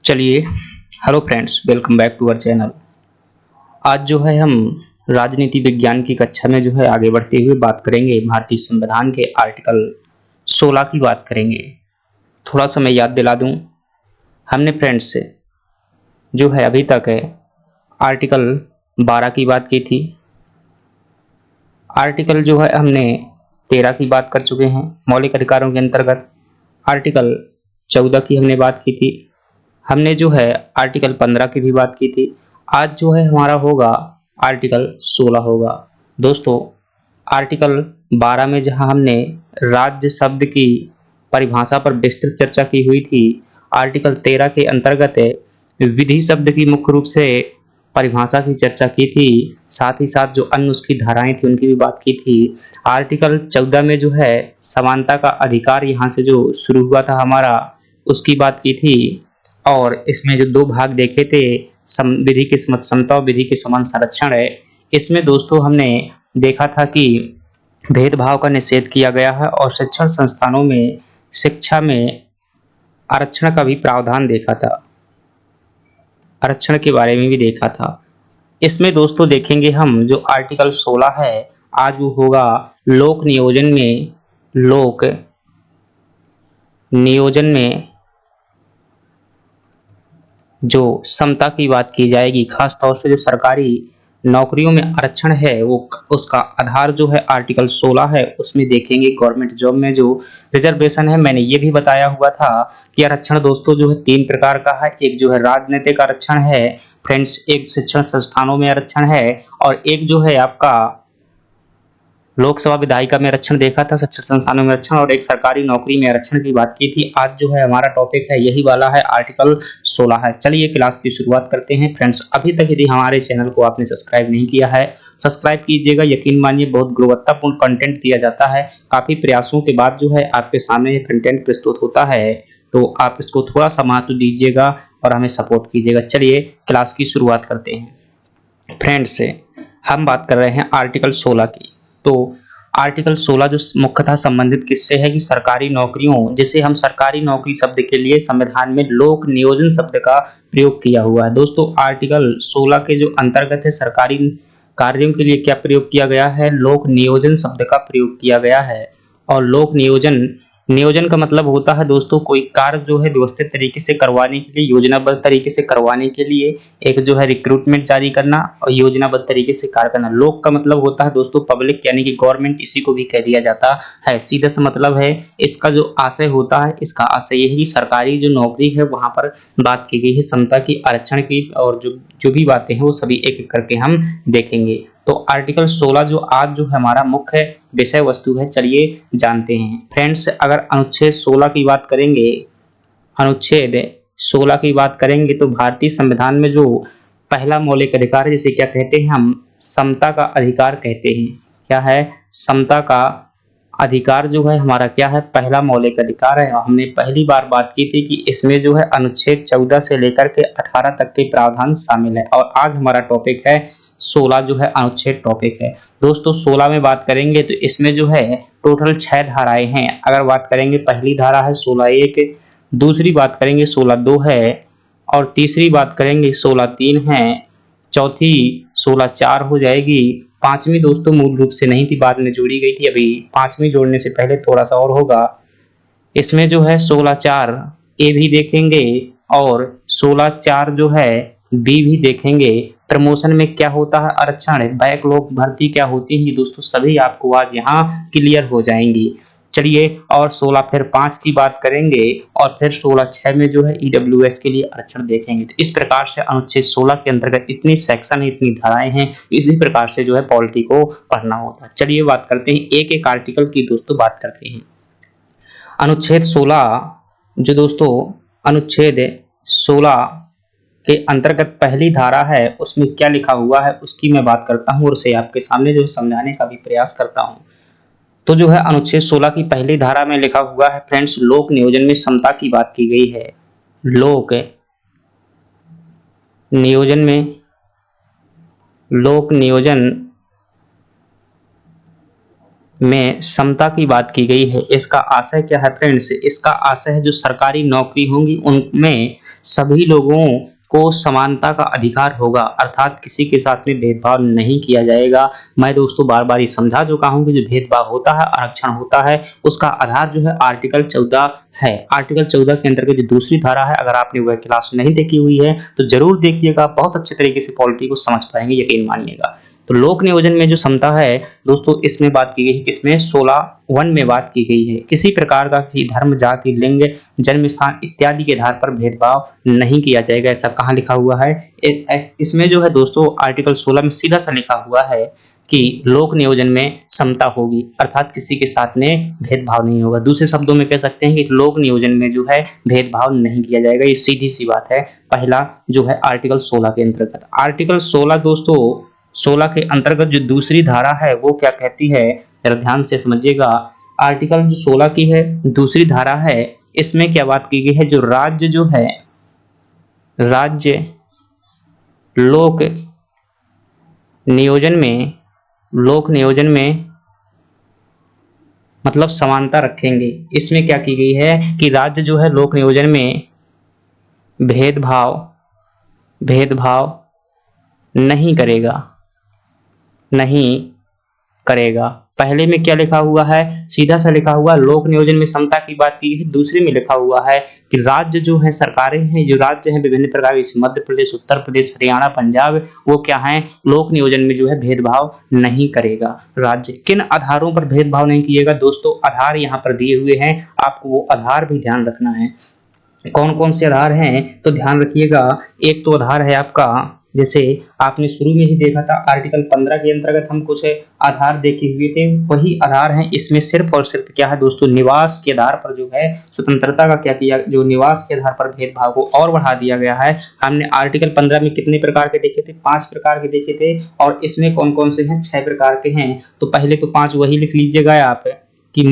चलिए, hello friends, welcome back to our channel. आज जो है हम राजनीति विज्ञान की कक्षा में जो है आगे बढ़ते हुए बात करेंगे भारतीय संविधान के आर्टिकल 16 की बात करेंगे। थोड़ा सा मैं याद दिला दूं, हमने फ्रेंड्स से जो है अभी तक है आर्टिकल 12 की बात की थी। आर्टिकल जो है हमने 13 की बात कर चुके हैं मौलिक अधिकारों के अंतर्गत। आर्टिकल 14 की हमने बात की थी। हमने जो है आर्टिकल 15 की भी बात की थी। आज जो है हमारा होगा आर्टिकल 16 होगा। दोस्तों, आर्टिकल 12 में जहां हमने राज्य शब्द की परिभाषा पर विस्तृत चर्चा की हुई थी, आर्टिकल 13 के अंतर्गत विधि शब्द की मुख्य रूप से परिभाषा की चर्चा की थी। साथ ही साथ जो अन्य उसकी धाराएं थी उनकी भी बात की थी। आर्टिकल 14 में जो है समानता का अधिकार यहाँ से जो शुरू हुआ था हमारा, उसकी बात की थी। और इसमें जो दो भाग देखे थे, विधि के समता और विधि के समान संरक्षण है। इसमें दोस्तों हमने देखा था कि भेदभाव का निषेध किया गया है और शिक्षण संस्थानों में शिक्षा में आरक्षण का भी प्रावधान देखा था। आरक्षण के बारे में भी देखा था। इसमें दोस्तों देखेंगे हम जो आर्टिकल 16 है, आज वो होगा लोक नियोजन में जो समता की बात की जाएगी। खास तौर से जो सरकारी नौकरियों में आरक्षण है वो उसका आधार जो है आर्टिकल 16 है। उसमें देखेंगे गवर्नमेंट जॉब में जो रिजर्वेशन है, मैंने ये भी बताया हुआ था कि आरक्षण दोस्तों जो है 3 प्रकार का है। एक जो है राजनीतिक आरक्षण है फ्रेंड्स, एक शिक्षण संस्थानों में आरक्षण है, और एक जो है आपका लोकसभा विधायिका में आरक्षण देखा था, शिक्षण संस्थानों में आरक्षण, और एक सरकारी नौकरी में आरक्षण की बात की थी। आज जो है हमारा टॉपिक है यही वाला है, आर्टिकल 16 है। चलिए क्लास की शुरुआत करते हैं फ्रेंड्स। अभी तक यदि हमारे चैनल को आपने सब्सक्राइब नहीं किया है, सब्सक्राइब कीजिएगा। यकीन मानिए बहुत गुणवत्तापूर्ण कंटेंट दिया जाता है। काफी प्रयासों के बाद जो है आपके सामने ये कंटेंट प्रस्तुत होता है, तो आप इसको थोड़ा सा महत्व दीजिएगा और हमें सपोर्ट कीजिएगा। चलिए क्लास की शुरुआत करते हैं फ्रेंड्स। हम बात कर रहे हैं आर्टिकल 16 की। तो आर्टिकल 16 जो मुख्यतः संबंधित किससे है कि सरकारी नौकरियों, जिसे हम सरकारी नौकरी शब्द के लिए संविधान में लोक नियोजन शब्द का प्रयोग किया हुआ है। दोस्तों, आर्टिकल 16 के जो अंतर्गत है सरकारी कार्यों के लिए क्या प्रयोग किया गया है, लोक नियोजन शब्द का प्रयोग किया गया है। और लोक नियोजन का मतलब होता है दोस्तों कोई कार्य जो है व्यवस्थित तरीके से करवाने के लिए, योजनाबद्ध तरीके से करवाने के लिए एक जो है रिक्रूटमेंट जारी करना और योजनाबद्ध तरीके से कार्य करना। लोक का मतलब होता है दोस्तों पब्लिक, यानी कि गवर्नमेंट, इसी को भी कह दिया जाता है। सीधा सा मतलब है इसका जो आशय होता है, इसका आशय यही कि सरकारी जो नौकरी है वहां पर बात की गई है समता की, आरक्षण की, और जो जो भी बातें हैं वो सभी एक एक करके हम देखेंगे। तो आर्टिकल 16 जो आज जो हमारा मुख्य विषय वस्तु है, चलिए जानते हैं फ्रेंड्स। अगर अनुच्छेद 16 की बात करेंगे, अनुच्छेद 16 की बात करेंगे तो भारतीय संविधान में जो पहला मौलिक अधिकार है, जिसे क्या कहते हैं हम, समता का अधिकार कहते हैं। क्या है? समता का अधिकार जो है हमारा क्या है, पहला मौलिक अधिकार है। और हमने पहली बार बात की थी कि इसमें जो है अनुच्छेद 14 से लेकर के 18 तक के प्रावधान शामिल है। और आज हमारा टॉपिक है 16 जो है अनुच्छेद टॉपिक है। दोस्तों 16 में बात करेंगे तो इसमें जो है टोटल 6 धाराएं हैं। अगर बात करेंगे पहली धारा है 16(1), दूसरी बात करेंगे 16(2) है, और तीसरी बात करेंगे 16(3) है, चौथी 16(4) हो जाएगी। पांचवी दोस्तों मूल रूप से नहीं थी, बाद में जोड़ी गई थी। अभी पांचवी जोड़ने से पहले थोड़ा सा और होगा। इसमें जो है 16(4) ए भी देखेंगे और 16(4) जो है बी भी देखेंगे। प्रमोशन में क्या होता है, आरक्षण, बैकलॉग भर्ती क्या होती है दोस्तों, सभी आपको आज यहाँ क्लियर हो जाएंगी। चलिए, और 16 फिर 5 की बात करेंगे, और फिर 16(6) में जो है ईडब्ल्यूएस के लिए आरक्षण देखेंगे। तो इस प्रकार से अनुच्छेद 16 के अंतर्गत इतनी सेक्शन है, इतनी धाराएं हैं, इसी प्रकार से जो है पॉलिटी को पढ़ना होता है। चलिए बात करते हैं एक एक आर्टिकल की दोस्तों, बात करते हैं। अनुच्छेद 16 जो दोस्तों अनुच्छेद 16 के अंतर्गत पहली धारा है, उसमें क्या लिखा हुआ है उसकी मैं बात करता हूं और उसे आपके सामने जो समझाने का भी प्रयास करता हूं। तो जो है अनुच्छेद 16 की पहली धारा में लिखा हुआ है फ्रेंड्स, लोक नियोजन में समता की बात की गई है। लोक नियोजन में समता की बात की गई है। इसका आशय क्या है फ्रेंड्स? इसका आशय है जो सरकारी नौकरी होंगी उनमें सभी लोगों को समानता का अधिकार होगा, अर्थात किसी के साथ में भेदभाव नहीं किया जाएगा। मैं दोस्तों बार बार ये समझा चुका हूं कि जो भेदभाव होता है, आरक्षण होता है, उसका आधार जो है आर्टिकल 14 है। आर्टिकल 14 के अंतर्गत जो दूसरी धारा है, अगर आपने वह क्लास नहीं देखी हुई है तो जरूर देखिएगा, बहुत अच्छे तरीके से पॉलिटी को समझ पाएंगे, यकीन मानिएगा। तो लोक नियोजन में जो समता है दोस्तों, इसमें बात की गई है, किसमें? 16(1) में बात की गई है। किसी प्रकार का धर्म, जाति, लिंग, जन्म स्थान इत्यादि के आधार पर भेदभाव नहीं किया जाएगा। ऐसा कहाँ लिखा हुआ है? इसमें जो है दोस्तों आर्टिकल 16 में सीधा सा लिखा हुआ है कि लोक नियोजन में समता होगी, अर्थात किसी के साथ में भेदभाव नहीं होगा। दूसरे शब्दों में कह सकते हैं कि लोक नियोजन में जो है भेदभाव नहीं किया जाएगा। ये सीधी सी बात है। पहला जो है आर्टिकल 16 के अंतर्गत। आर्टिकल 16 दोस्तों 16 के अंतर्गत जो दूसरी धारा है वो क्या कहती है, जरा ध्यान से समझिएगा। आर्टिकल जो 16 की है दूसरी धारा है, इसमें क्या बात की गई है, जो राज्य जो है, राज्य लोक नियोजन में, लोक नियोजन में मतलब समानता रखेंगे। इसमें क्या की गई है कि राज्य जो है लोक नियोजन में भेदभाव नहीं करेगा, नहीं करेगा। पहले में क्या लिखा हुआ है? सीधा सा लिखा हुआ लोक नियोजन में समता की बात की है। दूसरे में लिखा हुआ है कि राज्य जो है, सरकारें हैं, जो राज्य हैं विभिन्न प्रकार के, मध्य प्रदेश, उत्तर प्रदेश, हरियाणा, पंजाब, वो क्या है, लोक नियोजन में जो है भेदभाव नहीं करेगा। राज्य किन आधारों पर भेदभाव नहीं किएगा दोस्तों? आधार यहाँ पर दिए हुए हैं, आपको वो आधार भी ध्यान रखना है। कौन कौन से आधार हैं तो ध्यान रखिएगा। एक तो आधार है आपका, जैसे आपने शुरू में ही देखा था आर्टिकल 15 के अंतर्गत हम कुछ आधार देखे हुए थे, वही आधार हैं। इसमें सिर्फ और सिर्फ क्या है दोस्तों, निवास के आधार पर जो है स्वतंत्रता का क्या किया, जो निवास के आधार पर भेदभाव को और बढ़ा दिया गया है। हमने आर्टिकल 15 में कितने प्रकार के देखे थे? 5 प्रकार के देखे थे, और इसमें कौन कौन से हैं? 6 प्रकार के हैं। तो पहले तो 5 वही लिख लीजिएगा आप कि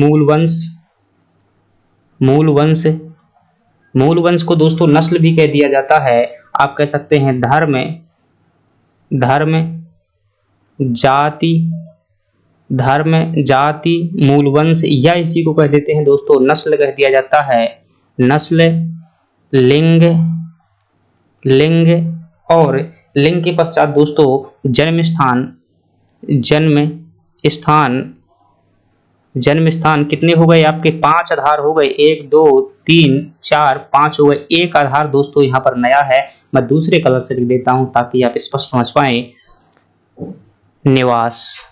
मूल वंश को दोस्तों नस्ल भी कह दिया जाता है। आप कह सकते हैं धर्म, जाति, मूल वंश, या इसी को कह देते हैं दोस्तों नस्ल कह दिया जाता है। नस्ल, लिंग और लिंग के पश्चात दोस्तों जन्म स्थान कितने हो गए आपके? 5 आधार हो गए। 1 2 3 4 5 हो गए। एक आधार दोस्तों यहाँ पर नया है, मैं दूसरे कलर से लिख देता हूं ताकि आप स्पष्ट समझ पाए। निवास।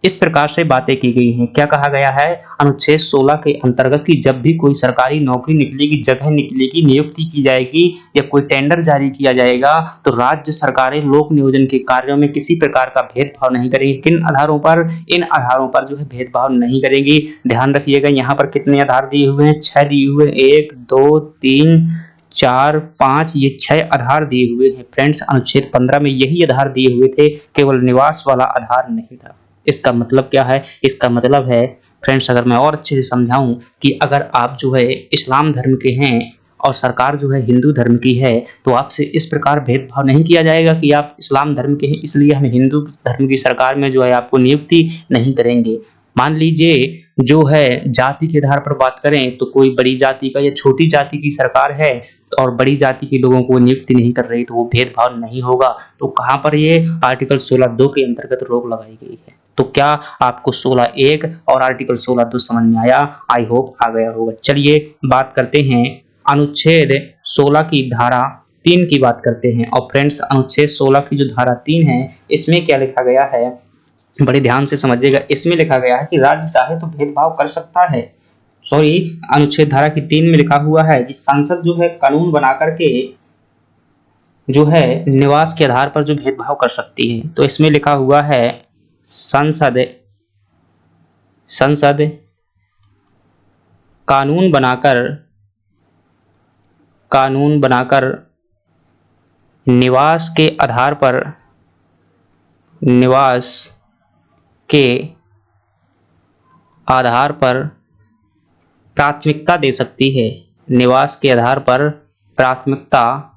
इस प्रकार से बातें की गई हैं। क्या कहा गया है अनुच्छेद 16 के अंतर्गत कि जब भी कोई सरकारी नौकरी निकलेगी, जगह निकलेगी, नियुक्ति की जाएगी या कोई टेंडर जारी किया जाएगा, तो राज्य सरकारें लोक नियोजन के कार्यों में किसी प्रकार का भेदभाव नहीं करेंगी। किन आधारों पर? इन आधारों पर जो है भेदभाव नहीं करेंगी। ध्यान रखिएगा, यहाँ पर कितने आधार दिए हुए हैं? 6 दिए हुए हैं। 1 2 3 4 5, ये 6 आधार दिए हुए हैं फ्रेंड्स। अनुच्छेद 15 में यही आधार दिए हुए थे, केवल निवास वाला आधार नहीं था। इसका मतलब क्या है? इसका मतलब है फ्रेंड्स, अगर मैं और अच्छे से समझाऊं कि अगर आप जो है इस्लाम धर्म के हैं और सरकार जो है हिंदू धर्म की है, तो आपसे इस प्रकार भेदभाव नहीं किया जाएगा कि आप इस्लाम धर्म के हैं इसलिए हम हिंदू धर्म की सरकार में जो है आपको नियुक्ति नहीं करेंगे। मान लीजिए जो है जाति के आधार पर बात करें तो कोई बड़ी जाति का या छोटी जाति की सरकार है और बड़ी जाति के लोगों को नियुक्ति नहीं कर रही, तो वो भेदभाव नहीं होगा। तो कहाँ पर ये आर्टिकल 16(2) के अंतर्गत रोक लगाई गई है। तो क्या आपको 16(1) और आर्टिकल 16(2) समझ में आया? आई होप आ गया होगा। चलिए बात करते हैं अनुच्छेद 16 की धारा 3 की बात करते हैं। और फ्रेंड्स अनुच्छेद 16 की जो धारा 3 है, इसमें क्या लिखा गया है, बड़े ध्यान से समझिएगा। इसमें लिखा गया है कि राज्य चाहे तो भेदभाव कर सकता है। अनुच्छेद धारा की 3 में लिखा हुआ है कि संसद जो है कानून बना करके जो है निवास के आधार पर जो भेदभाव कर सकती है। तो इसमें लिखा हुआ है संसद कानून बनाकर निवास के आधार पर प्राथमिकता दे सकती है। निवास के आधार पर प्राथमिकता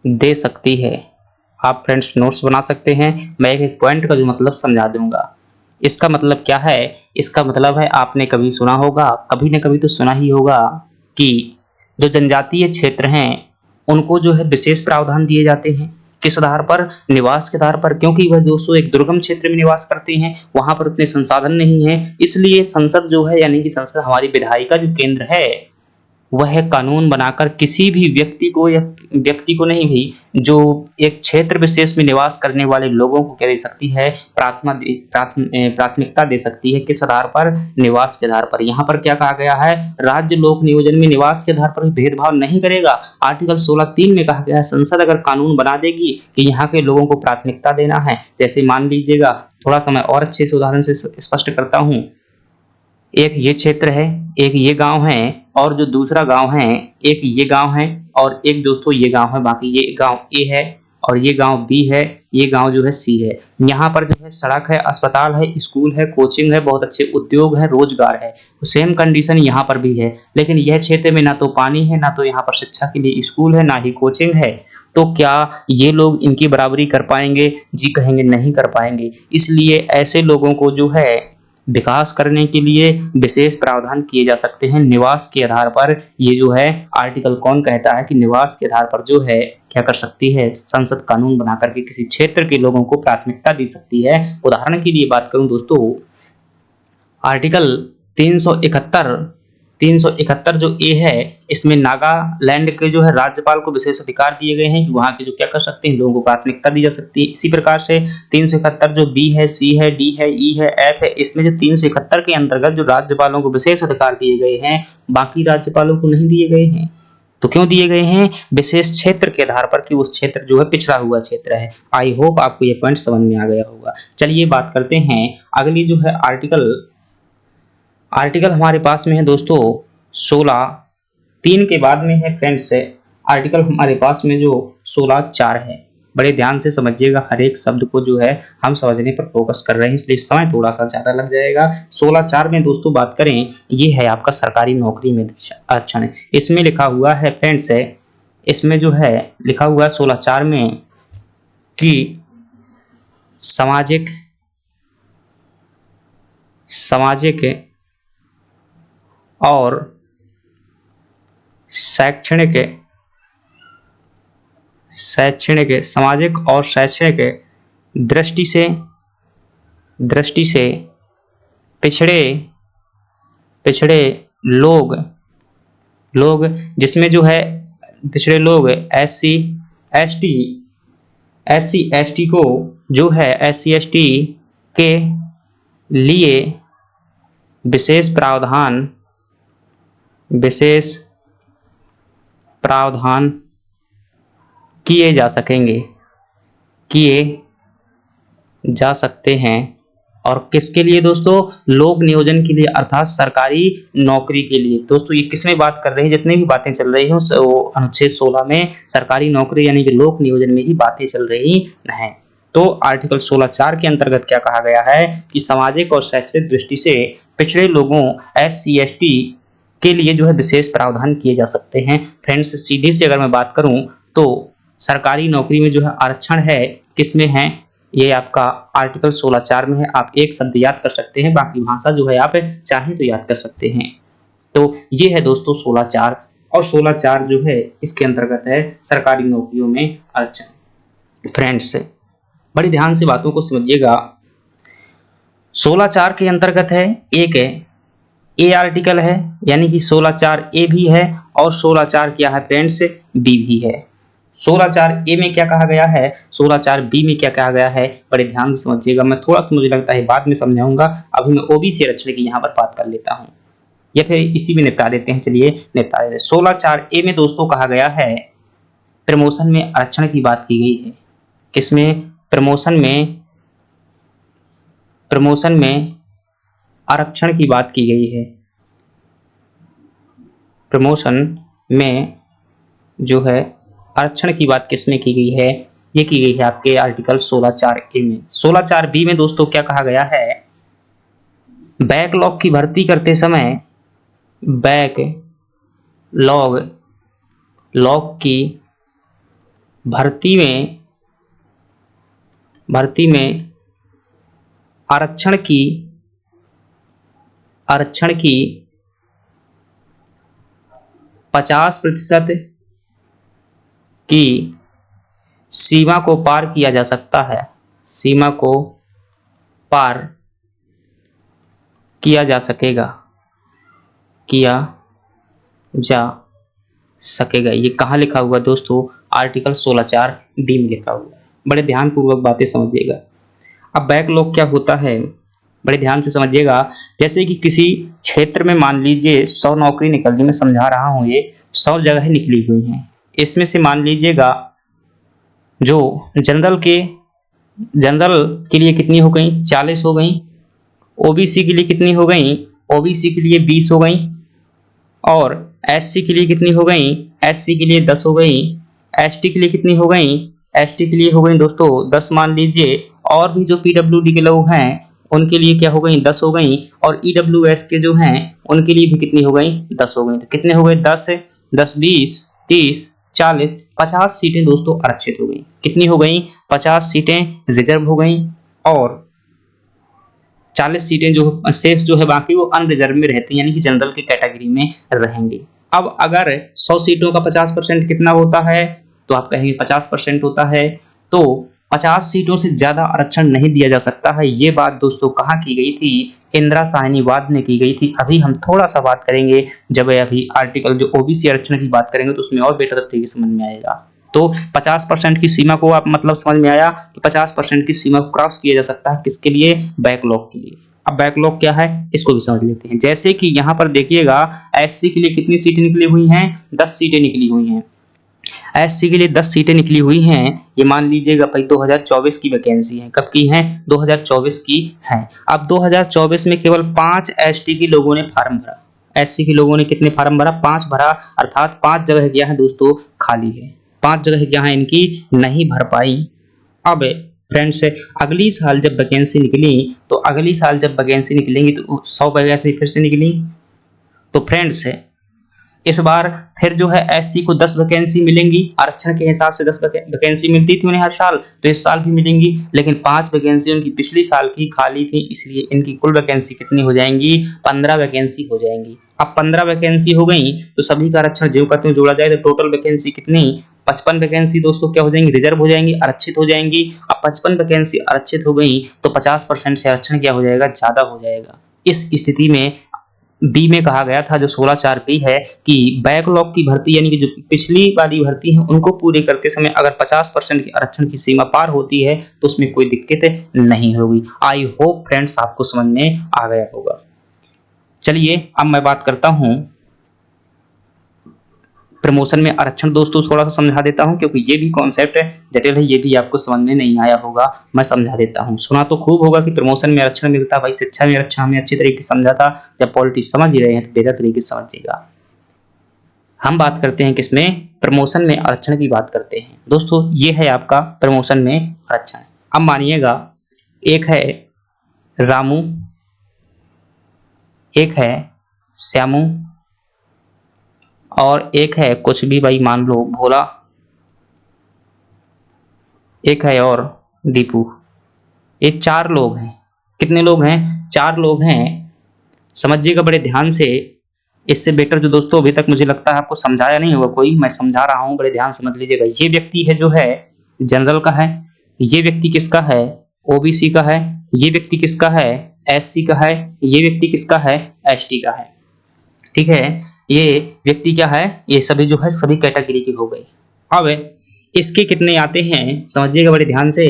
दे सकती है। आप फ्रेंड्स नोट्स बना सकते हैं, मैं एक एक पॉइंट का जो मतलब समझा दूंगा। इसका मतलब क्या है? इसका मतलब है आपने कभी सुना होगा, कभी न कभी तो सुना ही होगा कि जो जनजातीय क्षेत्र हैं, उनको जो है विशेष प्रावधान दिए जाते हैं। किस आधार पर? निवास के आधार पर, क्योंकि वह दोस्तों एक दुर्गम क्षेत्र में निवास करते हैं, वहाँ पर उतने संसाधन नहीं हैं, इसलिए संसद जो है यानी कि संसद हमारी विधायिका जो केंद्र है, वह कानून बनाकर किसी भी व्यक्ति को या व्यक्ति को नहीं भी जो एक क्षेत्र विशेष में निवास करने वाले लोगों को क्या दे सकती है? प्राथमिकता दे सकती है। किस आधार पर? निवास के आधार पर। यहाँ पर क्या कहा गया है? राज्य लोक नियोजन में निवास के आधार पर भी भेदभाव नहीं करेगा। आर्टिकल 16(3) में कहा गया है संसद अगर कानून बना देगी कि यहाँ के लोगों को प्राथमिकता देना है, जैसे मान लीजिएगा, थोड़ा सा मैं और अच्छे से उदाहरण से स्पष्ट करता हूँ। एक ये क्षेत्र है, एक ये गांव है, और जो दूसरा गांव है, एक ये गांव है और एक दोस्तों ये गांव है, बाकी ये गांव ए है और ये गांव बी है, ये गांव जो है सी है। यहाँ पर जो है सड़क है, अस्पताल है, स्कूल है, कोचिंग है, बहुत अच्छे उद्योग है, रोजगार है। सेम कंडीशन यहाँ पर भी है, लेकिन यह क्षेत्र में ना तो पानी है, ना तो यहाँ पर शिक्षा के लिए स्कूल है, ना ही कोचिंग है। तो क्या ये लोग इनकी बराबरी कर पाएंगे? जी कहेंगे नहीं कर पाएंगे। इसलिए ऐसे लोगों को जो है विकास करने के लिए विशेष प्रावधान किए जा सकते हैं निवास के आधार पर। ये जो है आर्टिकल कौन कहता है कि निवास के आधार पर जो है क्या कर सकती है? संसद कानून बना करके किसी क्षेत्र के लोगों को प्राथमिकता दे सकती है। उदाहरण के लिए बात करूं दोस्तों, आर्टिकल 371 जो ए है, इसमें नागालैंड के जो है राज्यपाल को विशेष अधिकार दिए गए हैं कि वहां के जो क्या कर सकते हैं, लोगों को प्राथमिकता दी जा सकती है। इसी प्रकार से 371 जो बी है, सी है, डी है, ई है, एफ है, इसमें जो 371 के अंतर्गत जो राज्यपालों को विशेष अधिकार दिए गए हैं, बाकी राज्यपालों को नहीं दिए गए हैं। तो क्यों दिए गए हैं? विशेष क्षेत्र के आधार पर कि उस क्षेत्र जो है पिछड़ा हुआ क्षेत्र है। आई होप आपको ये पॉइंट समझ में आ गया होगा। चलिए बात करते हैं अगली जो है आर्टिकल हमारे पास में है दोस्तों 16(3) के बाद में है फ्रेंड्स है आर्टिकल हमारे पास में जो 16(4) है। बड़े ध्यान से समझिएगा, हर एक शब्द को जो है हम समझने पर फोकस कर रहे हैं, इसलिए समय थोड़ा सा ज्यादा लग जाएगा। 16(4) में दोस्तों बात करें, ये है आपका सरकारी नौकरी में आरक्षण। इसमें लिखा हुआ है फ्रेंड्स है, इसमें जो है लिखा हुआ है 16(4) में कि सामाजिक और सामाजिक और शैक्षणिक दृष्टि से पिछड़े लोग जिसमें जो है पिछड़े लोग SC ST को जो है SC ST के लिए विशेष प्रावधान किए जा सकते हैं। और किसके लिए दोस्तों? लोक नियोजन के लिए, अर्थात सरकारी नौकरी के लिए। दोस्तों ये किसमें बात कर रहे हैं? जितनी भी बातें चल रही हैं वो अनुच्छेद 16 में सरकारी नौकरी यानी कि लोक नियोजन में ही बातें चल रही हैं। तो आर्टिकल 16(4) के अंतर्गत क्या कहा गया है कि सामाजिक और शैक्षिक दृष्टि से पिछड़े लोगों SC ST के लिए जो है विशेष प्रावधान किए जा सकते हैं। फ्रेंड्स सीधे से अगर मैं बात करूं तो सरकारी नौकरी में जो है आरक्षण है, किसमें है? ये आपका आर्टिकल 16(4) में है। आप एक शब्द याद कर सकते हैं, बाकी भाषा जो है आप चाहें तो याद कर सकते हैं। तो ये है दोस्तों 16(4) और 16(4) जो है इसके अंतर्गत है सरकारी नौकरियों में आरक्षण। फ्रेंड्स बड़ी ध्यान से बातों को समझिएगा। 16(4) के अंतर्गत है एक है ए आर्टिकल है, यानी कि 16(4) ए भी है और 16(4) क्या है फ्रेंड्स? बी भी है। 16(4) ए में क्या कहा गया है, 16(4) बी में क्या कहा गया है, बड़े ध्यान से समझिएगा। मैं थोड़ा सा मुझे लगता है बाद में समझाऊंगा, अभी मैं ओबीसी आरक्षण की यहाँ पर बात कर लेता हूँ, या फिर इसी में निपटा देते हैं। चलिए निपटा देते हैं। 16(4) ए में दोस्तों कहा गया है प्रमोशन में आरक्षण की बात की गई है। किसमें? प्रमोशन में आरक्षण की बात की गई है। प्रमोशन में जो है आरक्षण की बात किसमें की गई है? ये की गई है आपके आर्टिकल 16(4) ए में। 16(4) बी में दोस्तों क्या कहा गया है? बैकलॉग की भर्ती करते समय बैकलॉग की भर्ती में आरक्षण की 50% की सीमा को पार किया जा सकता है, सीमा को पार किया जा सकेगा। ये कहाँ लिखा हुआ दोस्तों? आर्टिकल 16(4) में लिखा हुआ है। बड़े ध्यानपूर्वक बातें समझिएगा। अब बैकलॉग क्या होता है, बड़े ध्यान से समझिएगा। जैसे कि किसी क्षेत्र में मान लीजिए 100 नौकरी निकल ली, मैं समझा रहा हूँ, ये 100 जगह निकली हुई हैं। इसमें से मान लीजिएगा जो जनरल के लिए कितनी हो गई? 40 हो गई। ओबीसी के लिए कितनी हो गई? ओबीसी के लिए 20 हो गई। और एससी के लिए कितनी हो गई? एससी के लिए 10 हो गई। एसटी के लिए कितनी हो गई? एसटी के लिए हो गई दोस्तों 10 मान लीजिए। और भी जो पीडब्ल्यूडी के लोग हैं उनके लिए क्या हो गई? 10 हो गई। और ईडब्ल्यूएस के जो हैं उनके लिए भी कितनी हो गई? 10 हो गई। तो कितने हो गए? 10 10 20 30 40 50 सीटें दोस्तों आरक्षित हो गई। कितनी हो गई? 50 सीटें रिजर्व हो गई और 40 सीटें जो शेष जो है बाकी वो अनरिजर्व में रहती हैं, यानी कि जनरल की कैटेगरी में रहेंगी। अब अगर 100 सीटों का 50% कितना होता है? तो आप कहेंगे 50% होता है, तो 50 सीटों से ज्यादा आरक्षण नहीं दिया जा सकता है। ये बात दोस्तों कहाँ की गई थी? इंदिरा साहनी वाद में की गई थी। अभी हम थोड़ा सा बात करेंगे, जब अभी आर्टिकल जो ओबीसी आरक्षण की बात करेंगे तो उसमें और बेटर तरीके से समझ में आएगा। तो 50% की सीमा को आप मतलब समझ में आया कि 50% की सीमा को क्रॉस किया जा सकता है, किसके लिए? बैकलॉग के लिए। अब बैकलॉग क्या है इसको भी समझ लेते हैं। जैसे कि यहाँ पर देखिएगा एससी के लिए कितनी सीटें निकली हुई हैं? 10 सीटें निकली हुई हैं। एससी के लिए 10 सीटें निकली हुई हैं। ये मान लीजिएगा भाई 2024 की वैकेंसी है। कब की है? 2024 की है। अब 2024 में केवल 5 एसटी के लोगों ने फार्म भरा। एससी के लोगों ने कितने फार्म भरा? 5 भरा, अर्थात 5 जगह क्या है दोस्तों? खाली है। 5 जगह क्या है इनकी? नहीं भर पाई। अब फ्रेंड्स अगली साल जब वैकेंसी निकली, तो अगली साल जब वैकेंसी निकलेंगी तो 100 वैकेंसी फिर से निकली। तो फ्रेंड्स इस बार फिर जो है एससी को 10 वैकेंसी मिलेंगी। आरक्षण के हिसाब से 10 वैकेंसी मिलती थी उन्हें हर साल, तो इस साल भी मिलेंगी। लेकिन 5 वैकेंसी उनकी पिछली साल की खाली थी, इसलिए इनकी कुल वैकेंसी कितनी हो जाएंगी? 15 वैकेंसी हो जाएंगी। अब 15 वैकेंसी हो गई तो सभी का आरक्षण ज्यों का त्यों जोड़ा जाए तो टोटल वैकेंसी कितनी? 55 वैकेंसी दोस्तों क्या हो जाएंगी? रिजर्व हो जाएंगी, आरक्षित हो जाएंगी। अब 55 वैकेंसी आरक्षित हो गई तो 50% से आरक्षण क्या हो जाएगा? ज्यादा हो जाएगा। इस स्थिति में बी में कहा गया था जो 16(4) है कि बैकलॉग की भर्ती यानी कि जो पिछली वाली भर्ती है उनको पूरी करते समय अगर 50% की आरक्षण की सीमा पार होती है तो उसमें कोई दिक्कत नहीं होगी। आई होप फ्रेंड्स आपको समझ में आ गया होगा। चलिए अब मैं बात करता हूं प्रमोशन में आरक्षण। दोस्तों थोड़ा सा समझा देता हूं क्योंकि ये भी कॉन्सेप्ट जटिल है, ये भी आपको समझ में नहीं आया होगा, मैं समझा देता हूं। सुना तो खूब होगा कि प्रमोशन में आरक्षण मिलता है, भाई शिक्षा में आरक्षण हमने अच्छी तरीके से समझा था। जब पॉलिटिक्स समझ ही रहे हैं तो बेहतर तरीके से समझिएगा। हम बात करते हैं किसमें? प्रमोशन में आरक्षण की बात करते हैं। दोस्तों ये है आपका प्रमोशन में आरक्षण। अब मानिएगा एक है रामू, एक है श्यामू और एक है कुछ भी भाई मान लो भोला, एक है और दीपू। ये 4 लोग हैं। कितने लोग हैं? 4 लोग हैं। समझिएगा बड़े ध्यान से। इससे बेटर जो दोस्तों अभी तक मुझे लगता है आपको समझाया नहीं होगा कोई, मैं समझा रहा हूं, बड़े ध्यान समझ लीजिएगा। ये व्यक्ति है जो है जनरल का है, ये व्यक्ति किसका है? ओबीसी का है, ये व्यक्ति किसका है? एससी का है, ये व्यक्ति किसका है? एसटी का है। ठीक है, ये व्यक्ति क्या है? ये सभी जो है सभी कैटेगरी की हो गई। अब इसके कितने आते हैं समझिएगा बड़े ध्यान से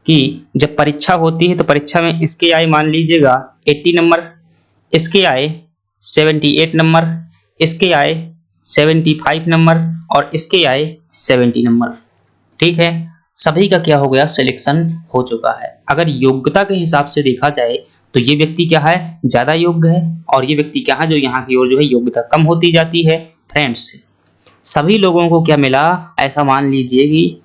कि जब परीक्षा होती है तो परीक्षा में इसके आए मान लीजिएगा 80 नंबर, इसके आए 78 नंबर, इसके आए 75 नंबर और इसके आए 70 नंबर। ठीक है, सभी का क्या हो गया? सिलेक्शन हो चुका है। अगर योग्यता के हिसाब से देखा जाए तो ये व्यक्ति क्या है? ज्यादा योग्य है और ये व्यक्ति क्या है? जो यहाँ की ओर जो है योग्यता कम होती जाती है। फ्रेंड्स सभी लोगों को क्या मिला? ऐसा मान लीजिए कि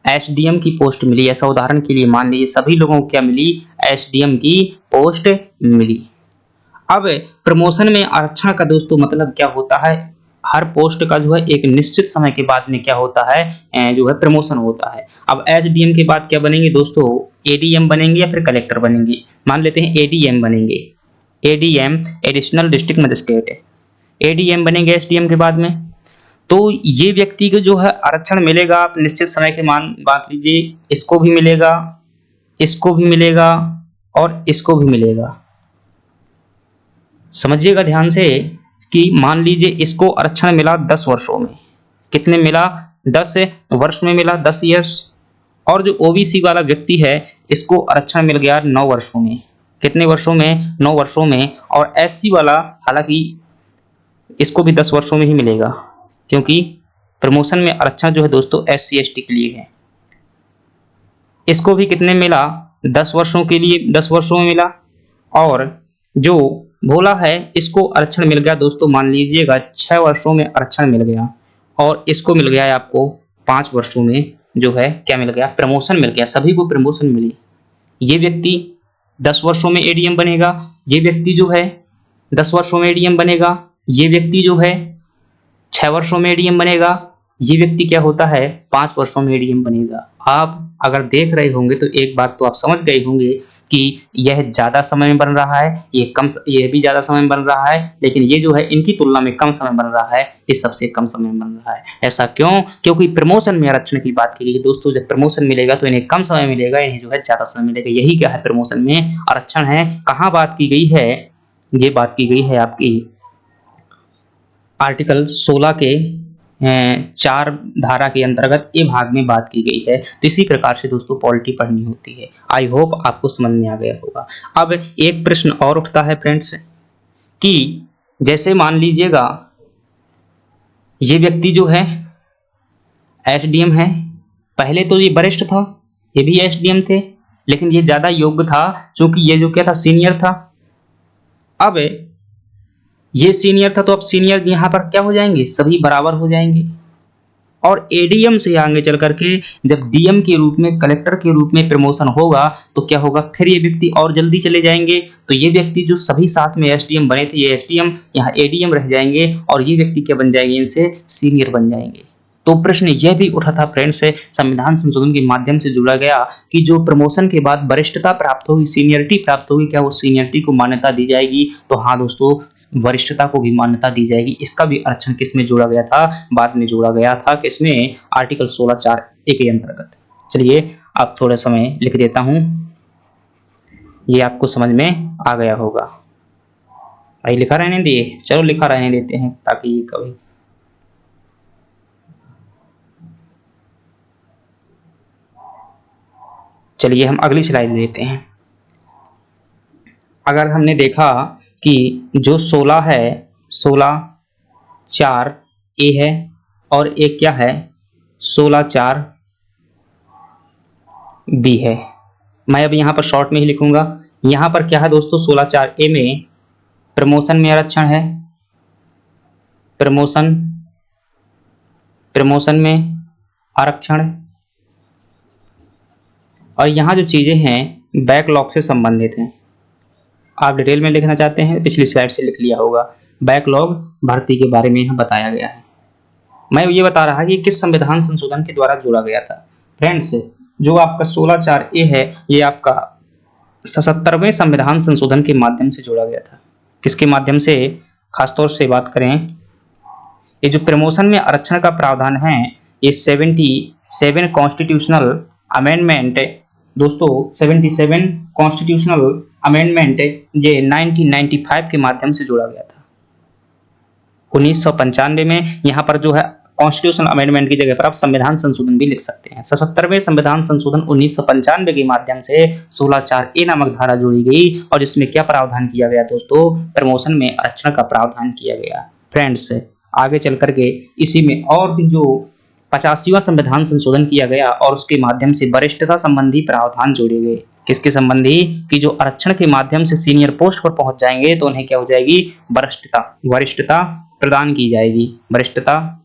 एसडीएम की पोस्ट मिली। ऐसा उदाहरण के लिए मान लीजिए सभी लोगों को क्या मिली? एसडीएम की पोस्ट मिली। अब प्रमोशन में आरक्षण का दोस्तों मतलब क्या होता है? हर पोस्ट का जो है एक निश्चित समय के बाद में क्या होता है? जो है प्रमोशन होता है। अब एसडीएम के बाद क्या बनेंगे दोस्तों? एडीएम बनेंगे या फिर कलेक्टर बनेंगे। मान लेते हैं एडीएम बनेंगे, एडीएम एडिशनल डिस्ट्रिक्ट मजिस्ट्रेट है, एडीएम बनेंगे एसडीएम के बाद में। तो ये व्यक्ति को जो है आरक्षण मिलेगा, आप निश्चित समय के बात लीजिए, इसको भी मिलेगा, इसको भी मिलेगा और इसको भी मिलेगा। समझिएगा ध्यान से कि मान लीजिए इसको आरक्षण मिला 10 वर्षों में, कितने मिला, 10 वर्ष में मिला, 10 ईयर्स। और जो ओबीसी वाला व्यक्ति है इसको आरक्षण मिल गया 9 वर्षों में, कितने वर्षों में, 9 वर्षों में। और एससी वाला हालांकि इसको भी 10 वर्षों में ही मिलेगा, क्योंकि प्रमोशन में आरक्षण जो है दोस्तों एससी एसटी के लिए है। इसको भी कितने मिला, 10 वर्षों के लिए, 10 वर्षों में मिला। और जो भोला है इसको आरक्षण मिल गया दोस्तों, मान लीजिएगा 6 वर्षों में आरक्षण मिल गया। और इसको मिल गया है आपको 5 वर्षों में, जो है क्या मिल गया, प्रमोशन मिल गया, सभी को प्रमोशन मिली। ये व्यक्ति 10 वर्षों में एडीएम बनेगा, ये व्यक्ति जो है 10 वर्षों में एडीएम बनेगा, ये व्यक्ति जो है 6 वर्षों में एडीएम बनेगा, ये व्यक्ति क्या होता है 5 वर्षों में एडीएम बनेगा। आप अगर देख रहे होंगे तो एक बात तो आप समझ गए होंगे कि यह ज्यादा समय में बन रहा है, ये भी ज्यादा समय में बन रहा है, लेकिन ये जो है इनकी तुलना में कम समय बन रहा है, ये सबसे कम समय में बन रहा है। ऐसा क्यों, क्योंकि प्रमोशन में आरक्षण की बात की गई दोस्तों। जब प्रमोशन मिलेगा तो इन्हें कम समय मिलेगा, इन्हें जो है ज्यादा समय मिलेगा। यही क्या है प्रमोशन में आरक्षण है। कहाँ बात की गई है, ये बात की गई है आपकी आर्टिकल 16 के 4 धारा के अंतर्गत ये भाग में बात की गई है। तो इसी प्रकार से दोस्तों पॉलिटी पढ़नी होती है। आई होप आपको समझ में आ गया होगा। अब एक प्रश्न और उठता है फ्रेंड्स कि जैसे मान लीजिएगा ये व्यक्ति जो है एसडीएम है, पहले तो ये वरिष्ठ था, ये भी एसडीएम थे, लेकिन ये ज्यादा योग्य था क्योंकि ये जो क्या था, सीनियर था। अब ये सीनियर था तो अब सीनियर यहाँ पर क्या हो जाएंगे, सभी बराबर हो जाएंगे। और एडीएम से आगे चल करके जब डीएम के रूप में, कलेक्टर के रूप में प्रमोशन होगा तो क्या होगा, फिर ये व्यक्ति और जल्दी चले जाएंगे। तो ये व्यक्ति जो सभी साथ में एसडीएम बने थे, ये एसडीएम यहाँ एडीएम रह जाएंगे और ये व्यक्ति क्या बन जाएंगे, इनसे सीनियर बन जाएंगे। तो प्रश्न यह भी उठा था फ्रेंड्स, संविधान संशोधन के माध्यम से जुड़ा गया कि जो प्रमोशन के बाद वरिष्ठता प्राप्त होगी, सीनियरिटी प्राप्त होगी, क्या वो सीनियरिटी को मान्यता दी जाएगी। तो हाँ दोस्तों, वरिष्ठता को भी मान्यता दी जाएगी। इसका भी आरक्षण किस में जोड़ा गया था, बाद में जोड़ा गया था, किसमें, आर्टिकल 16(4)(a) के अंतर्गत। चलिए अब थोड़ा समय लिख देता हूं, ये आपको समझ में आ गया होगा। भाई लिखा रहने दिए, चलो लिखा रहने देते हैं ताकि कभी चलिए हम अगली स्लाइड लेते हैं। अगर हमने देखा कि जो 16 है, 16(4)(a) है और एक क्या है, 16(4)(b) है। मैं अब यहाँ पर शॉर्ट में ही लिखूंगा। यहाँ पर क्या है दोस्तों, 16(4)(a) में प्रमोशन में आरक्षण है, प्रमोशन में आरक्षण। और यहाँ जो चीजें हैं बैकलॉग से संबंधित हैं। आप डिटेल में लिखना चाहते हैं, पिछली स्लाइड से लिख लिया होगा। बैकलॉग भर्ती के बारे में यहाँ बताया गया है। मैं ये बता रहा कि किस संविधान संशोधन के द्वारा जोड़ा गया था। फ्रेंड्स, जो आपका 16(4)(a) है, ये आपका 77वें संविधान संशोधन के माध्यम से जोड़ा गया था। किसके माध्यम से, खासतौर से बात करें, ये जो प्रमोशन में आरक्षण का प्रावधान है, ये 77 कॉन्स्टिट्यूशनल अमेंडमेंट दोस्तों, 77 कॉन्स्टिट्यूशनल अमेंडमेंट ये 1995 के माध्यम से जोड़ा गया था। 1995 में यहाँ पर जो है कॉन्स्टिट्यूशनल अमेंडमेंट की जगह पर आप संविधान संशोधन भी लिख सकते हैं। 77वें संविधान संशोधन 1995 के माध्यम से 16(4)(a) नामक धारा जोड़ी गई और जिसमें क्या प्रावधान किया गया दोस्तों, प्रमोशन में आरक्षण का प्रावधान किया गया। फ्रेंड्स, आगे चल करके इसी में और भी जो 85वां संविधान संशोधन किया गया और उसके माध्यम से वरिष्ठता संबंधी प्रावधान जोड़े गए। किसके संबंधी, कि जो आरक्षण के माध्यम से सीनियर पोस्ट पर पहुंच जाएंगे तो उन्हें क्या हो जाएगी, वरिष्ठता प्रदान की जाएगी। वरिष्ठता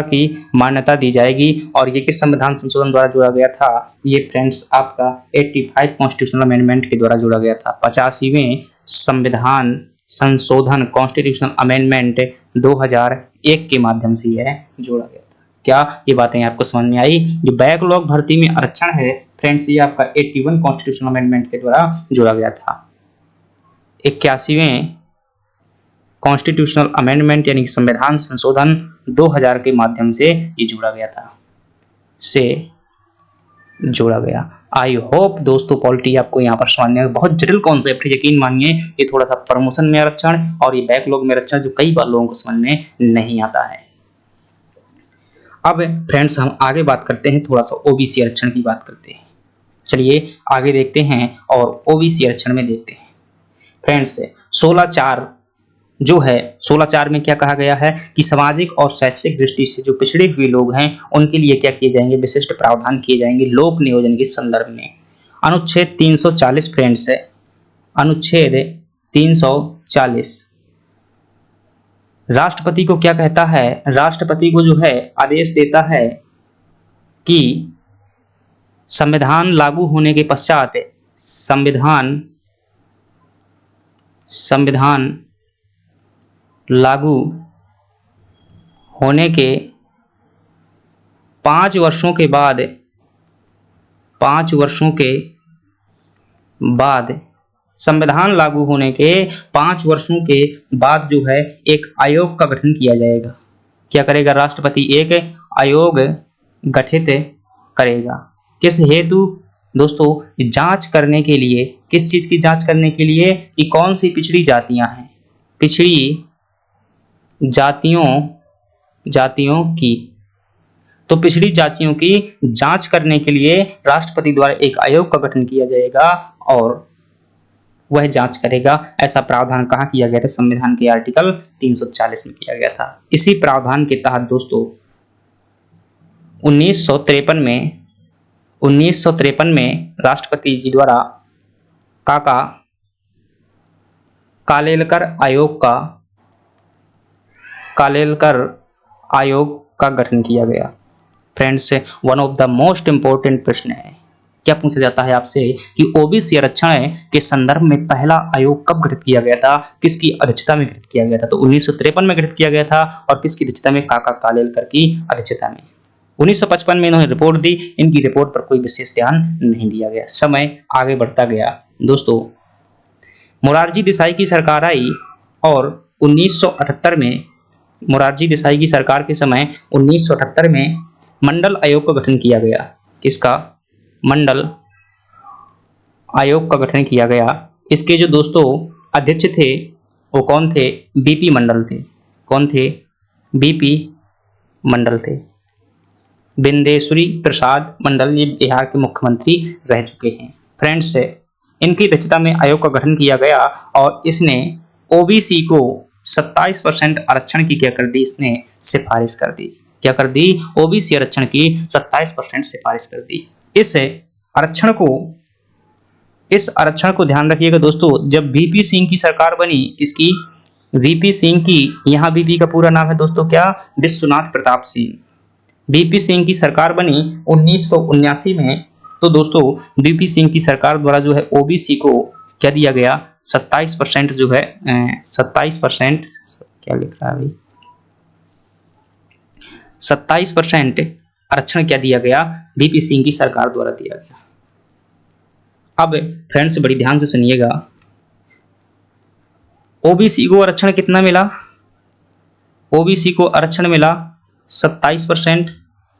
की मान्यता दी जाएगी। और ये किस संविधान संशोधन द्वारा जोड़ा गया था, ये फ्रेंड्स आपका 85 कॉन्स्टिट्यूशनल अमेंडमेंट के द्वारा जोड़ा गया था। 85वें संविधान संशोधन कॉन्स्टिट्यूशनल अमेंडमेंट 2000 1 के माध्यम से यह जोड़ा गया था। क्या ये बातें आपको समझ में आई? जो बैकलॉग भर्ती में आरक्षण है फ्रेंड्स, ये आपका 81 कॉन्स्टिट्यूशनल अमेंडमेंट के द्वारा जोड़ा गया था। 81वें कॉन्स्टिट्यूशनल अमेंडमेंट यानी कि संविधान संशोधन 2000 के माध्यम से ये जोड़ा गया था, जोड़ा गया। आई होप दोस्तों पॉलिटी आपको यहाँ पर समझने में बहुत जटिल कॉन्सेप्ट है, यकीन मानिए ये थोड़ा सा प्रमोशन में आरक्षण और ये बैकलॉग में आरक्षण जो कई बार लोगों को समझ में नहीं आता है। अब फ्रेंड्स हम आगे बात करते हैं, थोड़ा सा ओबीसी आरक्षण की बात करते हैं। चलिए आगे देखते हैं और ओबीसी आरक्षण में देखते हैं। फ्रेंड्स 16(4) जो है 16(4) में क्या कहा गया है कि सामाजिक और शैक्षिक दृष्टि से जो पिछड़े हुए लोग हैं उनके लिए क्या किए जाएंगे, विशिष्ट प्रावधान किए जाएंगे लोक नियोजन के संदर्भ में। अनुच्छेद 340 फ्रेंड्स है, अनुच्छेद 340 राष्ट्रपति को क्या कहता है, राष्ट्रपति को जो है आदेश देता है कि संविधान लागू होने के पश्चात संविधान लागू होने के 5 वर्षों के बाद 5 वर्षों के बाद संविधान लागू होने के 5 वर्षों के बाद जो है एक आयोग का गठन किया जाएगा। क्या करेगा राष्ट्रपति? एक आयोग गठित करेगा। किस हेतु दोस्तों? जांच करने के लिए। किस चीज की जांच करने के लिए? कि कौन सी पिछड़ी जातियां हैं, पिछड़ी जातियों की, तो पिछड़ी जातियों की जांच करने के लिए राष्ट्रपति द्वारा एक आयोग का गठन किया जाएगा और वह जांच करेगा। ऐसा प्रावधान कहाँ किया गया था? संविधान के आर्टिकल 340 में किया गया था। इसी प्रावधान के तहत दोस्तों 1953 में राष्ट्रपति जी द्वारा कालेलकर आयोग का गठन किया गया। Friends one of the most important प्रश्न है, क्या पूछा जाता है आपसे कि ओबीसी आरक्षण के संदर्भ में पहला आयोग कब गठित किया गया था, किसकी अध्यक्षता में गठित किया गया था? तो 1953 में गठित किया गया था और किसकी अध्यक्षता में? काका कालेलकर की अध्यक्षता में। 1955 में इन्होंने रिपोर्ट दी, इनकी रिपोर्ट पर कोई विशेष ध्यान नहीं दिया गया। समय आगे बढ़ता गया दोस्तों, मोरारजी देसाई की सरकार आई और 1978 में मोरारजी देसाई की सरकार के समय 1978 में मंडल आयोग का गठन किया गया। किसका? मंडल आयोग का गठन किया गया। इसके जो दोस्तों अध्यक्ष थे वो कौन थे? बीपी मंडल थे। कौन थे? बीपी मंडल थे। बिंदेश्वरी प्रसाद मंडल ये बिहार के मुख्यमंत्री रह चुके हैं। फ्रेंड्स इनकी अध्यक्षता में आयोग का गठन किया गया और इसने ओबीसी को 27% आरक्षण की क्या कर दी? इसने सिफारिश कर दी। क्या कर दी? ओबीसी आरक्षण की 27% सिफारिश कर दी। इस आरक्षण को ध्यान रखिएगा दोस्तों, जब वीपी सिंह की सरकार बनी, इसकी वीपी सिंह की, यहाँ वीपी का पूरा नाम है दोस्तों क्या? विश्वनाथ प्रताप सिंह। वीपी सिंह की सरकार बनी 1979 में, तो दोस्तों वीपी सिंह की सरकार द्वारा जो है ओबीसी को क्या दिया गया? 27% जो है 27% क्या लिख रहा है अभी? 27% आरक्षण क्या दिया गया? वीपी सिंह की सरकार द्वारा दिया गया। अब फ्रेंड्स बड़ी ध्यान से सुनिएगा, ओबीसी को आरक्षण कितना मिला? ओबीसी को आरक्षण मिला 27%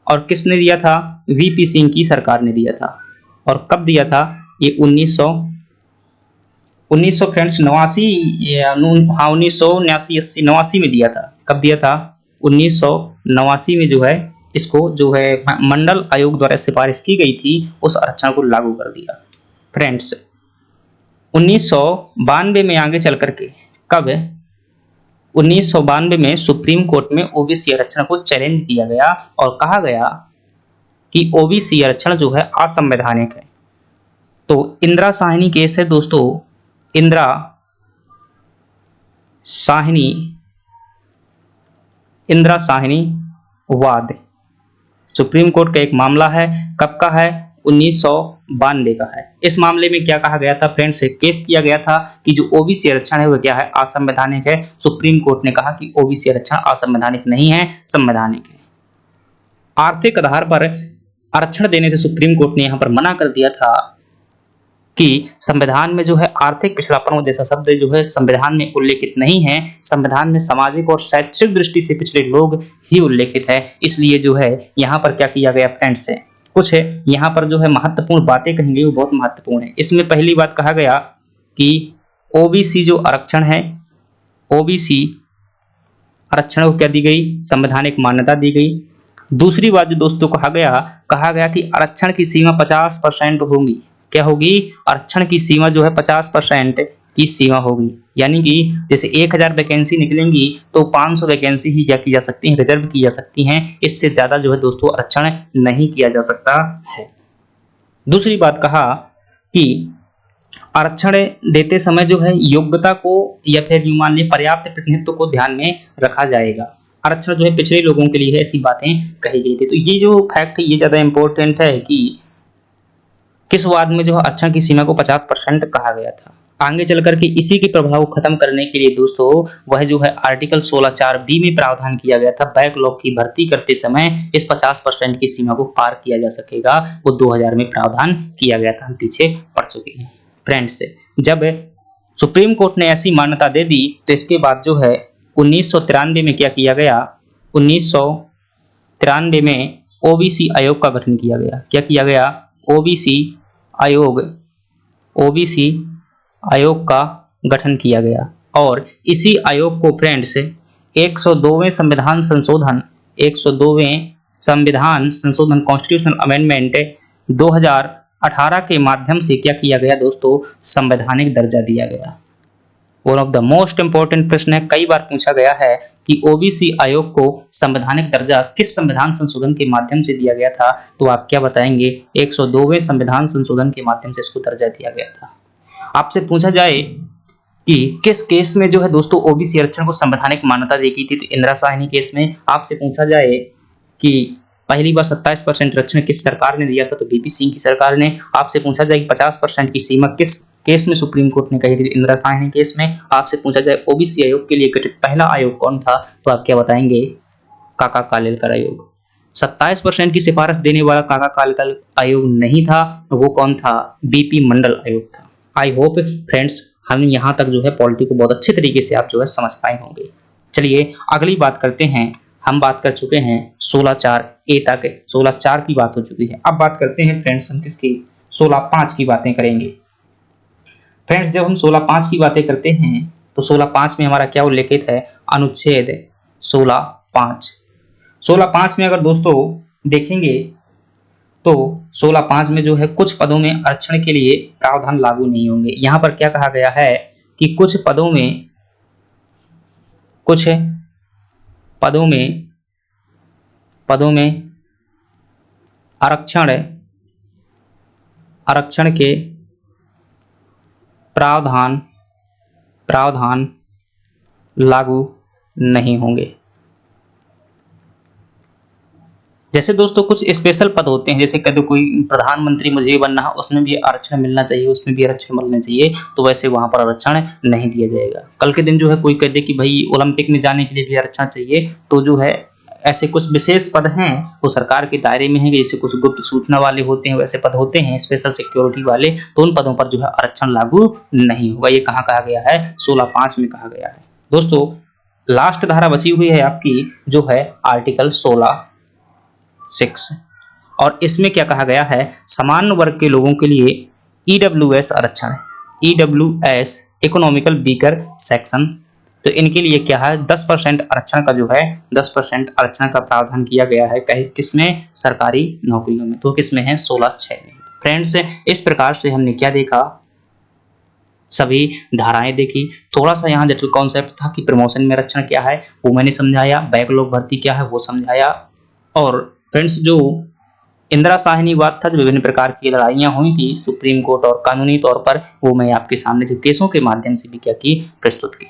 और किसने दिया था? वीपी सिंह की सरकार ने दिया था। और कब दिया था? ये 1900 फ्रेंड्स 1989 में दिया था। कब दिया था? 1989 में जो है इसको जो है मंडल आयोग द्वारा सिफारिश की गई थी, उस आरक्षण को लागू कर दिया। फ्रेंड्स 1992 में आगे चल करके, कब? 1992 में सुप्रीम कोर्ट में ओबीसी आरक्षण को चैलेंज किया गया और कहा गया कि ओबीसी आरक्षण जो है असंवैधानिक है। तो इंदिरा साहनी केस है दोस्तों, इंदिरा साहनी वाद, सुप्रीम कोर्ट का एक मामला है। कब का है? 1992 का है। इस मामले में क्या कहा गया था फ्रेंड्स, केस किया गया था कि जो ओबीसी आरक्षण है वो क्या है, असंवैधानिक है। सुप्रीम कोर्ट ने कहा कि ओबीसी आरक्षण असंवैधानिक नहीं है, संवैधानिक है। आर्थिक आधार पर आरक्षण देने से सुप्रीम कोर्ट ने यहां पर मना कर दिया था कि संविधान में जो है आर्थिक पिछड़ापन जैसा शब्द जो है संविधान में उल्लेखित नहीं है। संविधान में सामाजिक और शैक्षिक दृष्टि से पिछड़े लोग ही उल्लेखित है। इसलिए जो है यहाँ पर क्या किया गया फ्रेंड्स, कुछ यहाँ पर जो है महत्वपूर्ण बातें कही गई वो बहुत महत्वपूर्ण है। इसमें पहली बात कहा गया कि ओबीसी जो आरक्षण है, ओबीसी आरक्षण को क्या दी गई, संवैधानिक मान्यता दी गई। दूसरी बात जो दोस्तों कहा गया कि आरक्षण की सीमा 50% होगी। क्या होगी, आरक्षण की सीमा जो है 50% की सीमा होगी। यानी कि जैसे 1000 वैकेंसी निकलेंगी तो 500 वैकेंसी ही क्या की जा सकती है, रिजर्व की जा सकती हैं। इससे ज्यादा जो है दोस्तों आरक्षण नहीं किया जा सकता है। दूसरी बात कहा कि आरक्षण देते समय जो है योग्यता को या फिर यूं मान लीजिए पर्याप्त प्रतिनिधित्व को ध्यान में रखा जाएगा। आरक्षण जो है पिछड़े लोगों के लिए है, ऐसी बातें कही गई थी। तो ये जो फैक्ट है ये ज्यादा इंपॉर्टेंट है कि किस वाद में जो है आरक्षण की सीमा को 50% कहा गया था। आगे चलकर के इसी के प्रभाव को खत्म करने के लिए दोस्तों वह जो है आर्टिकल 16(4)(b) में प्रावधान किया गया था, बैकलॉग की भर्ती करते समय इस 50% की सीमा को पार किया जा सकेगा। वो 2000 में प्रावधान किया गया था, हम पीछे पढ़ चुके हैं फ्रेंड्स। जब सुप्रीम कोर्ट ने ऐसी मान्यता दे दी तो इसके बाद जो है 1993 में क्या किया गया, 1993 में ओबीसी आयोग का गठन किया गया। क्या किया गया, ओबीसी आयोग का गठन किया गया। और इसी आयोग को फ्रेंड्स 102वें संविधान संशोधन कॉन्स्टिट्यूशनल अमेंडमेंट 2018 के माध्यम से क्या किया गया दोस्तों, संवैधानिक दर्जा दिया गया। One of the most important प्रश्न है, कई बार पूछा गया है कि ओबीसी आयोग को संवैधानिक दर्जा किस संविधान संशोधन के माध्यम से दिया गया था, तो आप क्या बताएंगे, 102वें संविधान संशोधन के माध्यम से इसको दर्जा दिया गया था। आपसे पूछा जाए कि किस केस में जो है दोस्तों ओबीसी आरक्षण को संवैधानिक मान्यता दी गई थी, तो इंदिरा साहनी केस में। आपसे पूछा जाए कि पहली बार 27% आरक्षण किस सरकार ने दिया था, तो बीपी सिंह की सरकार ने। आपसे पूछा जाए कि 50% की सीमा किस केस में सुप्रीम कोर्ट ने कही थी, इंदिरा साहनी केस में। आपसे पूछा जाए ओबीसी आयोग के लिए गठित पहला आयोग कौन था, तो आप क्या बताएंगे, काका कालेलकर आयोग। 27% की सिफारिश देने वाला काका कालेलकर आयोग नहीं था, वो कौन था, बीपी मंडल आयोग था। आई होप फ्रेंड्स हम यहाँ तक जो है पॉलिटी को बहुत अच्छे तरीके से आप जो है समझ पाए होंगे। चलिए अगली बात करते हैं। हम बात कर चुके हैं 16(4)(a) तक, 16(4) की बात हो चुकी है। अब बात करते हैं फ्रेंड्स हम किसकी, 16(5) की बातें करेंगे। फ्रेंड्स जब हम 16(5) की बातें करते हैं तो 16(5) में हमारा क्या उल्लेखित है, अनुच्छेद 16(5). 16(5) में अगर दोस्तों देखेंगे तो 16(5) में जो है कुछ पदों में आरक्षण के लिए प्रावधान लागू नहीं होंगे। यहां पर क्या कहा गया है कि कुछ पदों में आरक्षण के प्रावधान लागू नहीं होंगे। जैसे दोस्तों कुछ स्पेशल पद होते हैं, जैसे कभी कोई प्रधानमंत्री मुझे बनना है, उसमें भी आरक्षण मिलना चाहिए, उसमें भी आरक्षण मिलना चाहिए, तो वैसे वहां पर आरक्षण नहीं दिया जाएगा। कल के दिन जो है कोई कह दे कि भाई ओलंपिक में जाने के लिए भी आरक्षण चाहिए, तो जो है ऐसे कुछ विशेष पद हैं वो सरकार के दायरे में है, जैसे कुछ गुप्त सूचना वाले होते हैं, वैसे पद होते हैं स्पेशल सिक्योरिटी वाले, तो उन पदों पर जो है आरक्षण लागू नहीं होगा। ये कहाँ कहा गया है, 16(5) में कहा गया है। दोस्तों लास्ट धारा बची हुई है आपकी जो है आर्टिकल 16(6), और इसमें क्या कहा गया है, सामान्य वर्ग के लोगों के लिए ईडब्ल्यूएस आरक्षण, ईडब्ल्यूएस इकोनॉमिकल वीकर सेक्शन, तो इनके लिए क्या है 10% आरक्षण का जो है 10% आरक्षण का प्रावधान किया गया है। किसमें, सरकारी नौकरियों में, तो किसमें है 16(6) में। फ्रेंड्स इस प्रकार से हमने क्या देखा, सभी धाराएं देखी। थोड़ा सा यहाँ जटिल कॉन्सेप्ट था कि प्रमोशन में आरक्षण क्या है वो मैंने समझाया, बैकलॉग भर्ती क्या है वो समझाया, और फ्रेंड्स जो इंदिरा साहनी वाद था, जो विभिन्न प्रकार की लड़ाइयां हुई थी सुप्रीम कोर्ट और कानूनी तौर पर, वो मैं आपके सामने जो केसों के माध्यम से भी क्या की, प्रस्तुत की।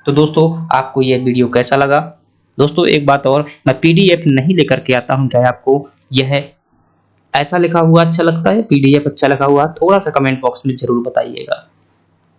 तो दोस्तों आपको यह वीडियो कैसा लगा। दोस्तों एक बात और, मैं PDF नहीं लेकर के आता हूं, क्या आपको यह ऐसा लिखा हुआ अच्छा लगता है, पीडीएफ अच्छा लिखा हुआ, थोड़ा सा कमेंट बॉक्स में जरूर बताइएगा।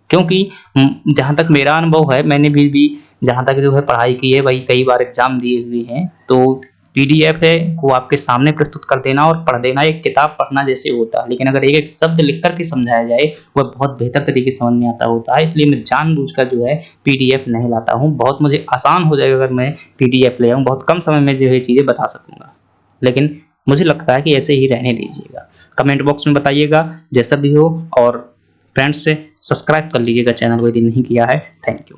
क्योंकि जहाँ तक मेरा अनुभव है, मैंने भी जहाँ तक जो है पढ़ाई की है, वही कई बार एग्जाम दिए हुए हैं, तो पीडीएफ है को आपके सामने प्रस्तुत कर देना और पढ़ देना एक किताब पढ़ना जैसे होता है, लेकिन अगर एक एक शब्द लिख कर के समझाया जाए वह बहुत बेहतर तरीके से समझ में आता होता है। इसलिए मैं जानबूझकर जो है पीडीएफ नहीं लाता हूँ। बहुत मुझे आसान हो जाएगा अगर मैं पीडीएफ ले आऊँ, बहुत कम समय में जो है चीज़ें बता सकूँगा, लेकिन मुझे लगता है कि ऐसे ही रहने दीजिएगा। कमेंट बॉक्स में बताइएगा जैसा भी हो, और फ्रेंड्स से सब्सक्राइब कर लीजिएगा चैनल को यदि नहीं किया है। Thank you.